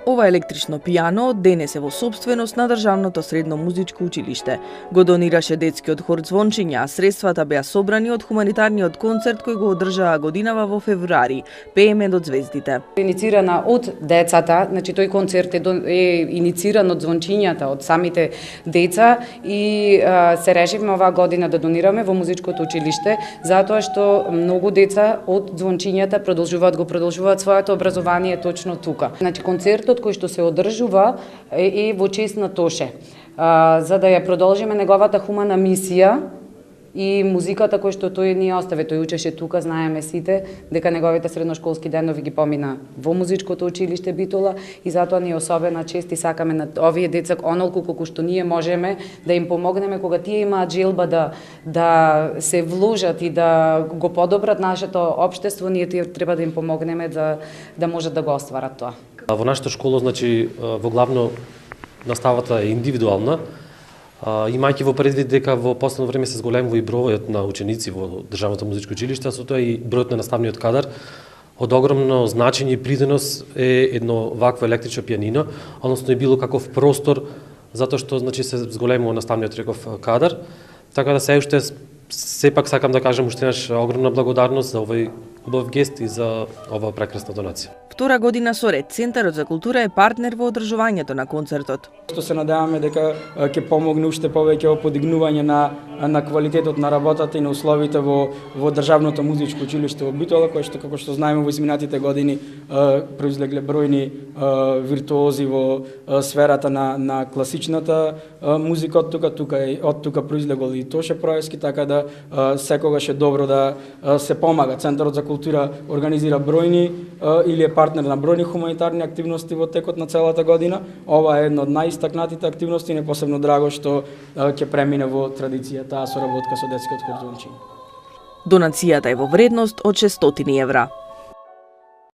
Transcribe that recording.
Ова електрично пијано од денес е во сопственост на Државното средно музичко училиште. Го донираше детскиот хор Звончиња, а средствата беа собрани од хуманитарниот концерт кој го одржаа годинава во февруари. Пееме до звездите. Иницирана од децата, значи тој концерт е инициран од Звончињата, од самите деца и се решивме оваа година да донираме во музичкото училиште, затоа што многу деца од Звончињата продолжуваат своето образование точно тука. Значи концертот кој што се одржува е во чест на Тоше. За да ја продолжиме неговата хумана мисија и музиката кој што тој ни остави, тој учеше тука, знаеме сите дека неговите средношколски денови ги помина во музичкото училиште Битола и затоа ни е особена чест и сакаме на овие деца онолку колку што ние можеме да им помогнеме кога тие имаат желба да се вложат и да го подобрат нашето општество, ние треба да им помогнеме да можат да го остварат тоа. Во нашата школа, значи, во главно наставата е индивидуална, имајќи во предвид дека во последно време се зголемува и бројот на ученици во Државното музичко училиште, со тоа и бројот на наставниот кадар, од огромно значење и придонос е едно вакво електрично пијанино, односно и било каков простор, затоа што значи се зголемува наставниот реков кадар, така да се уште сепак сакам да кажам уште еднаш огромна благодарност за овој убав гест и за оваа прекрасна донација. Втора година со ред, Центарот за култура е партнер во одржувањето на концертот. Што се надеваме дека ќе помогне уште повеќе во подигнување на квалитетот на работата и на условите во Државното музичко училиште во Битола, кој што како што знаеме во изминатите години произлегле бројни виртуози во сферата на класичната музика од тука произлегол и Тоше Проевски, така да секогаш е добро да се помага. Центарот за култура организира бројни или е партнер на бројни хуманитарни активности во текот на целата година. Ова е една од најистакнатите активности и не посебно драго што ќе премине во традицијата соработка со детскиот хор Звончиња. Донацијата е во вредност од 600 евра.